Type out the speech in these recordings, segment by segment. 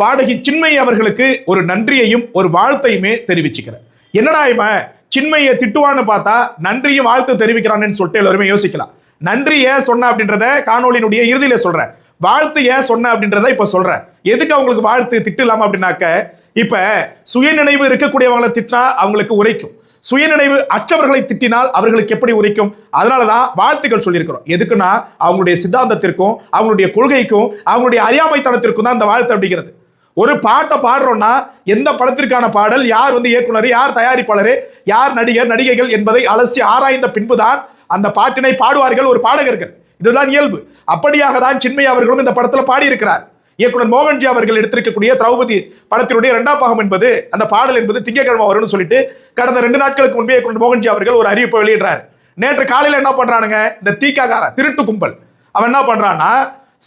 பாடகி சின்மயி அவர்களுக்கு ஒரு நன்றியையும் ஒரு வாழ்த்தையுமே தெரிவிச்சுக்கிறேன். என்னடா இவன் சின்மயை திட்டுவான்னு பார்த்தா நன்றியும் வாழ்த்து தெரிவிக்கிறான்னு சொல்லிட்டு எல்லாருமே யோசிக்கலாம். நன்றி ஏன் சொன்ன அப்படின்றத காணொலியினுடைய இறுதியில சொல்றேன். வாழ்த்து ஏன் சொன்ன அப்படின்றத இப்ப சொல்றேன். எதுக்கு அவங்களுக்கு வாழ்த்து திட்டு இல்லாம அப்படின்னாக்க, இப்ப சுயநினைவு இருக்கக்கூடியவங்களை திட்டினா அவங்களுக்கு உரைக்கும், சுயநினைவு அற்றவர்களை திட்டினால் அவர்களுக்கு எப்படி உரைக்கும்? அதனாலதான் வாழ்த்துக்கள் சொல்லியிருக்கிறோம். எதுக்குன்னா அவங்களுடைய சித்தாந்தத்திற்கும் அவங்களுடைய கொள்கைக்கும் அவங்களுடைய அறியாமைத்தனத்திற்கும் தான் அந்த வாழ்த்து அப்படிங்கிறது. ஒரு பாட்டை பாடுறோம்னா எந்த படத்திற்கான பாடல், யார் இயக்குனர், யார் தயாரிப்பாளர், யார் நடிகர் நடிகைகள் என்பதை அலசி ஆராய்ந்த பின்புதான் அந்த பாட்டினை பாடுவார்கள் ஒரு பாடகர்கள். இதுதான் இயல்பு. அப்படியாக தான் சின்மயி அவர்களும் இந்த படத்துல பாடியிருக்கிறார். இயக்குனர் மோகன்ஜி அவர்கள் எடுத்திருக்கக்கூடிய திரௌபதி படத்தினுடைய 2ஆம் பாகம் என்பது, அந்த பாடல் என்பது திங்கட்கிழமை வரும்னு சொல்லிட்டு கடந்த 2 நாட்களுக்கு முன்பே இயக்குனர் மோகன்ஜி அவர்கள் ஒரு அறிவிப்பை வெளியிடுறாரு. நேற்று காலையில் என்ன பண்றானுங்க, இந்த தீக்காக்கார திருட்டு கும்பல் அவன் என்ன பண்றான்னா,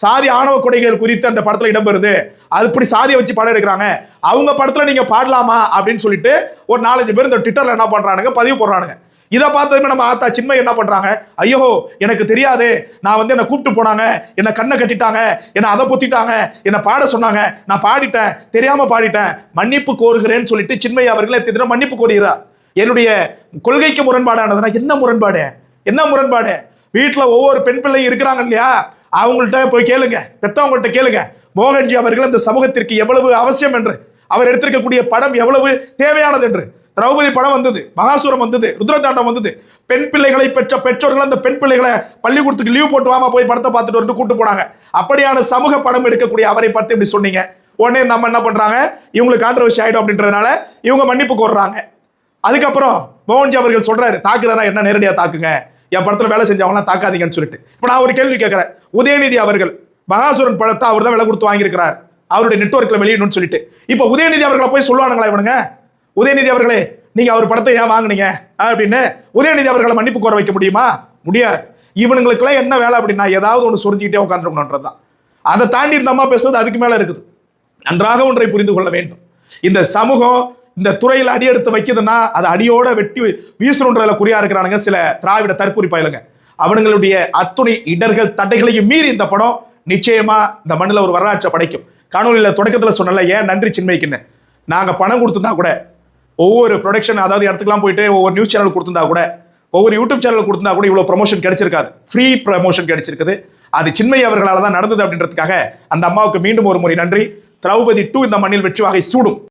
சாதி ஆணவ கொடைகள் குறித்து அந்த படத்துல இடம்பெறுது, அது இப்படி சாதியை வச்சு படம் எடுக்கிறாங்க, அவங்க படத்துல நீங்க பாடலாமா அப்படின்னு சொல்லிட்டு ஒரு 4-5 பேர் இந்த ட்விட்டர்ல என்ன பண்றானுங்க, பதிவு போடுறானுங்க. இதை பார்த்ததுமே நம்ம ஆத்தா சின்மயி என்ன பண்றாங்க, ஐயோ எனக்கு தெரியாது, நான் என்னை கூப்பிட்டு போனாங்க, என்னை கண்ணை கட்டிட்டாங்க, என்னை அதை பொத்திட்டாங்க, என்னை பாட சொன்னாங்க, நான் பாடிட்டேன், தெரியாம பாடிட்டேன், மன்னிப்பு கோருகிறேன்னு சொல்லிட்டு சின்மயி அவர்கள் எத்தனை மன்னிப்பு கோருகிறார். என்னுடைய கொள்கைக்கு முரண்பாடானதுன்னா என்ன முரண்பாடு, என்ன முரண்பாடு? வீட்டுல ஒவ்வொரு பெண் பிள்ளை இருக்கிறாங்க இல்லையா, அவங்கள்ட்ட போய் கேளுங்க, பெத்தவங்கள்ட்ட கேளுங்க, மோகன்ஜி அவர்கள் இந்த சமூகத்திற்கு எவ்வளவு அவசியம் என்று, அவர் எடுத்திருக்கக்கூடிய படம் எவ்வளவு தேவையானது என்று. திரௌபதி படம் வந்தது, மகாசூரம் வந்தது, ருத்ரதாண்டம் வந்தது. பெண் பிள்ளைகளை பெற்ற பெற்றோர்கள் அந்த பெண் பிள்ளைகளை பள்ளிக்கூடத்துக்கு லீவ் போட்டு வாமா போய் படத்தை பார்த்துட்டு வந்து கூட்டு போனாங்க. அப்படியான சமூக படம் எடுக்கக்கூடிய அவரை பார்த்து இப்படி சொன்னீங்க. உடனே நம்ம என்ன பண்றாங்க, இவங்களுக்கு கான்ட்ரோவர்சி ஆயிடும் அப்படின்றதுனால இவங்க மன்னிப்பு கோர்றாங்க. அதுக்கப்புறம் மோகன்ஜி அவர்கள் சொல்றாரு, தாக்குறதா என்ன நேரடியா தாக்குங்க, என் படத்துல வேலை செஞ்சவங்களாம் தாக்காதீங்கன்னு சொல்லிட்டு. இப்ப நான் ஒரு கேள்வி கேட்கிறேன், உதயநிதி அவர்கள் மகாசூரன் படத்தை அவர் தான் விலை கொடுத்து வாங்கியிருக்கிறார், அவருடைய நெட்வொர்க்ல வெளியிடணும்னு சொல்லிட்டு. இப்ப உதயநிதி அவர்களை போய் சொல்லுவானுங்களா இவனுங்க, உதயநிதி அவர்களே நீங்க அவர் படத்தை ஏன் வாங்கினீங்க அப்படின்னு உதயநிதி அவர்களை மன்னிப்பு கோர வைக்க முடியுமா? முடியாது. இவனுங்களுக்குலாம் என்ன வேலை அப்படின்னா, ஏதாவது ஒன்று சொரிஞ்சுக்கிட்டே உட்காந்துருக்கணும்ன்றதுதான். அதை தாண்டி இந்த அம்மா பேசுறது அதுக்கு மேல இருக்குது. நன்றாக ஒன்றை புரிந்து கொள்ள வேண்டும், இந்த சமூகம் இந்த துறையில் அடி எடுத்து வைக்குதுன்னா அது அடியோட வெட்டி வீசணுன்றதுல குறியா இருக்கிறானுங்க சில திராவிட தற்கூரி பயலுங்க. அவனுங்களுடைய அத்துணை இடர்கள் தடைகளையும் மீறி இந்த படம் நிச்சயமா இந்த மண்ணில் ஒரு வரலாற்றை படைக்கும். காணொலியில தொடக்கத்தில் சொன்னல, ஏன் நன்றி சின்மயிக்குன்னு. நாங்க பணம் கொடுத்துருந்தா கூட, ஒவ்வொரு ப்ரொடக்ஷன் அதாவது இடத்துக்குலாம் போயிட்டு ஒவ்வொரு நியூஸ் சேனல் கொடுத்துருந்தா கூட, ஒவ்வொரு யூடியூப் சேனல் கொடுத்துருந்தா கூட இவ்வளவு ப்ரமோஷன் கிடைச்சிருக்காது. ஃப்ரீ ப்ரமோஷன் கிடைச்சிருக்குது. அது சின்மயி அவர்களால் தான் நடந்தது அப்படின்றதுக்காக அந்த அம்மாவுக்கு மீண்டும் ஒரு முறை நன்றி. திரௌபதி 2 இந்த மண்ணில் வெற்றி வாகை சூடும்.